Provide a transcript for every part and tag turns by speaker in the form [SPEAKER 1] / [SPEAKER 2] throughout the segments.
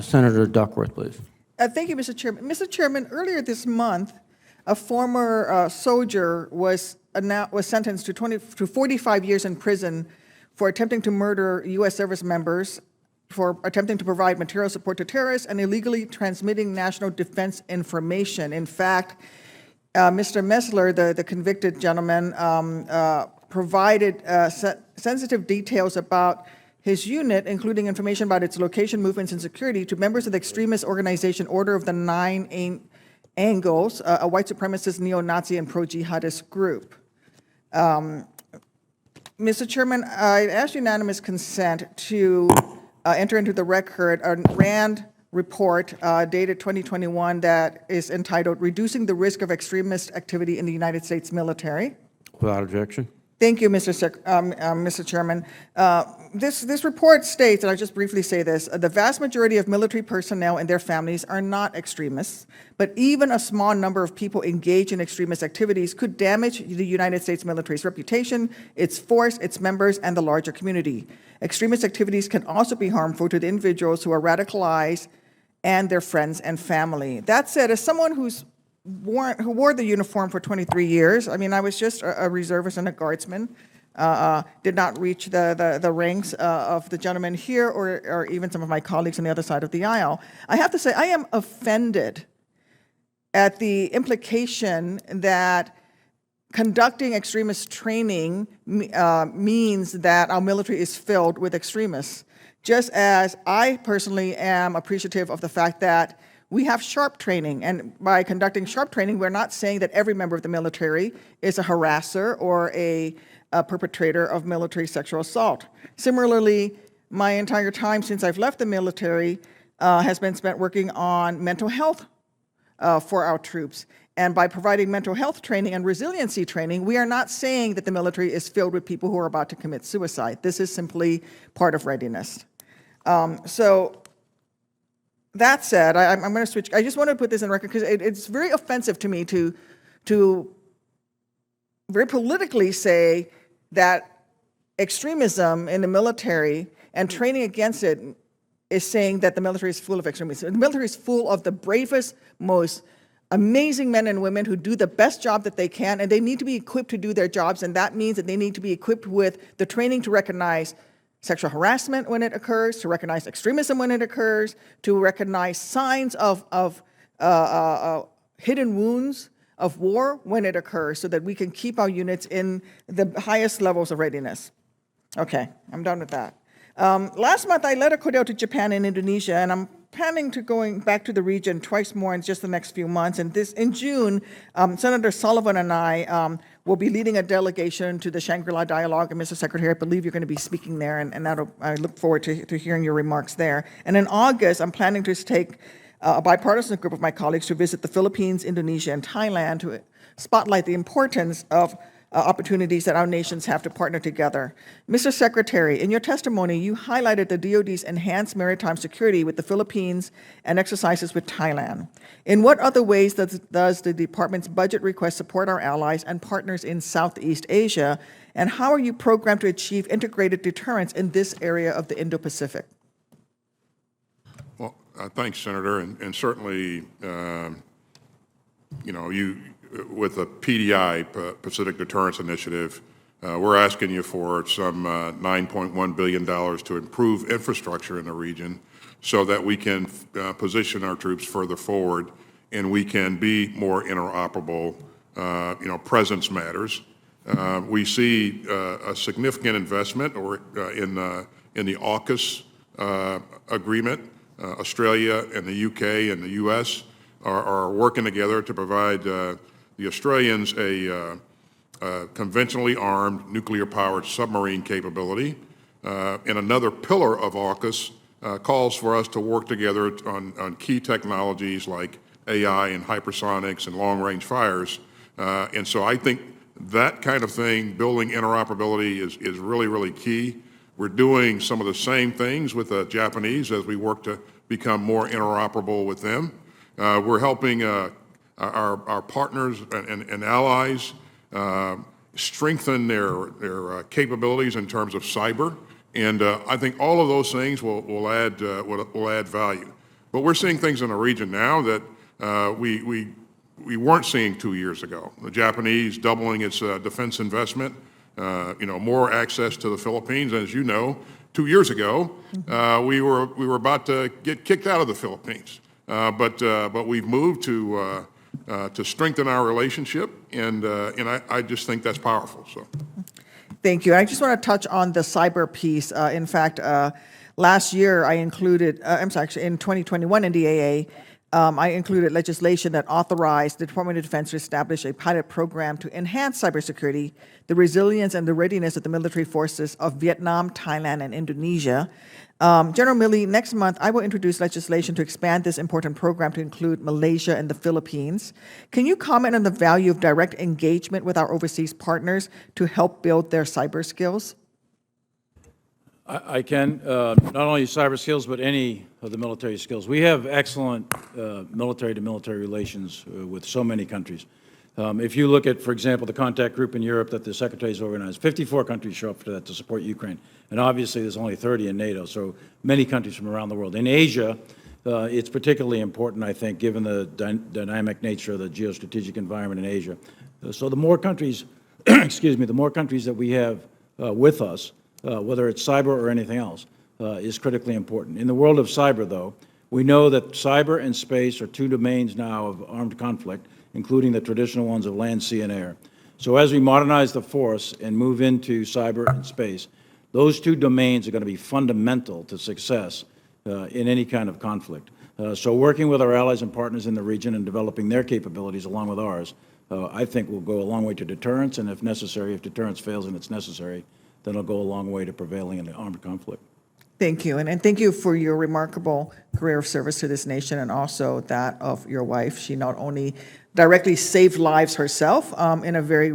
[SPEAKER 1] Senator Duckworth, please.
[SPEAKER 2] Thank you, Mr. Chairman. Mr. Chairman, earlier this month, a former soldier was sentenced to 45 years in prison for attempting to murder U.S. service members, for attempting to provide material support to terrorists, and illegally transmitting national defense information. In fact, Mr. Messler, the convicted gentleman, provided sensitive details about his unit, including information about its location, movements, and security, to members of the extremist organization Order of the Nine Angles, a white supremacist, neo-Nazi, and pro-jihadist group. Mr. Chairman, I ask unanimous consent to enter into the record a RAND report dated 2021 that is entitled Reducing the Risk of Extremist Activity in the United States Military.
[SPEAKER 1] Without objection.
[SPEAKER 2] Thank you, Mr. Chairman. This report states, and I'll just briefly say this, the vast majority of military personnel and their families are not extremists, but even a small number of people engaged in extremist activities could damage the United States military's reputation, its force, its members, and the larger community. Extremist activities can also be harmful to the individuals who are radicalized and their friends and family. That said, as someone who wore the uniform for 23 years. I mean, I was just a reservist and a guardsman. Did not reach the ranks of the gentleman here or even some of my colleagues on the other side of the aisle. I have to say, I am offended at the implication that conducting extremist training means that our military is filled with extremists. Just as I personally am appreciative of the fact that we have sharp training, and by conducting sharp training, we're not saying that every member of the military is a harasser or a perpetrator of military sexual assault. Similarly, my entire time since I've left the military has been spent working on mental health for our troops. And by providing mental health training and resiliency training, we are not saying that the military is filled with people who are about to commit suicide. This is simply part of readiness. So that said, I'm going to switch. I just want to put this in record because it's very offensive to me to very politically say that extremism in the military and training against it is saying that the military is full of extremism. The military is full of the bravest, most amazing men and women who do the best job that they can, and they need to be equipped to do their jobs, and that means that they need to be equipped with the training to recognize sexual harassment when it occurs, to recognize extremism when it occurs, to recognize signs of hidden wounds of war when it occurs, so that we can keep our units in the highest levels of readiness. Okay, I'm done with that. Last month, I led a Cordell to Japan and Indonesia, and I'm planning to going back to the region twice more in just the next few months. And in June, Senator Sullivan and I will be leading a delegation to the Shangri-La Dialogue. And Mr. Secretary, I believe you're going to be speaking there, and I look forward to hearing your remarks there. And in August, I'm planning to take a bipartisan group of my colleagues to visit the Philippines, Indonesia, and Thailand to spotlight the importance of opportunities that our nations have to partner together. Mr. Secretary, in your testimony, you highlighted the DoD's enhanced maritime security with the Philippines and exercises with Thailand. In what other ways does the department's budget request support our allies and partners in Southeast Asia, and how are you programmed to achieve integrated deterrence in this area of the Indo-Pacific?
[SPEAKER 3] Well, thanks, Senator, and certainly, with the PDI, Pacific Deterrence Initiative, we're asking you for some $9.1 billion to improve infrastructure in the region so that we can position our troops further forward and we can be more interoperable. Presence matters. We see a significant investment in the AUKUS agreement. Australia and the UK and the US are working together to provide the Australians a conventionally armed, nuclear-powered submarine capability. And another pillar of AUKUS calls for us to work together on key technologies like AI and hypersonics and long-range fires. And so I think that kind of thing, building interoperability, is really, really key. We're doing some of the same things with the Japanese as we work to become more interoperable with them. We're helping our partners and allies strengthen their capabilities in terms of cyber And I think all of those things will add value. But we're seeing things in the region now that we weren't seeing 2 years ago. The Japanese doubling its defense investment, more access to the Philippines. As you know, 2 years ago, we were about to get kicked out of the Philippines. But we've moved to strengthen our relationship, and I just think that's powerful. So.
[SPEAKER 2] Thank you. I just want to touch on the cyber piece. In fact, last year I included, actually in 2021 NDAA, I included legislation that authorized the Department of Defense to establish a pilot program to enhance cybersecurity, the resilience and the readiness of the military forces of Vietnam, Thailand, and Indonesia. General Milley, next month I will introduce legislation to expand this important program to include Malaysia and the Philippines. Can you comment on the value of direct engagement with our overseas partners to help build their cyber skills?
[SPEAKER 4] I can, not only cyber skills, but any of the military skills. We have excellent military-to-military relations with so many countries. If you look at, for example, the contact group in Europe that the Secretary's organized, 54 countries show up for that to support Ukraine. And obviously, there's only 30 in NATO, so many countries from around the world. In Asia, it's particularly important, I think, given the dynamic nature of the geostrategic environment in Asia. So the more countries, excuse me, the more countries that we have with us, whether it's cyber or anything else, is critically important. In the world of cyber, though, we know that cyber and space are two domains now of armed conflict, including the traditional ones of land, sea, and air. So as we modernize the force and move into cyber and space, those two domains are going to be fundamental to success in any kind of conflict. So working with our allies and partners in the region and developing their capabilities along with ours, I think will go a long way to deterrence, and if necessary, if deterrence fails and it's necessary, then it'll go a long way to prevailing in the armed conflict.
[SPEAKER 2] Thank you, and thank you for your remarkable career of service to this nation and also that of your wife. She not only directly saved lives herself in a very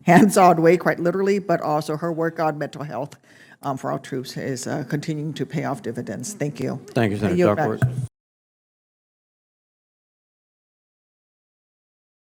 [SPEAKER 2] hands-on way, quite literally, but also her work on mental health for our troops is continuing to pay off dividends. Thank you.
[SPEAKER 1] Thank you,
[SPEAKER 2] I
[SPEAKER 1] Senator
[SPEAKER 2] yield back.
[SPEAKER 1] Duckworth.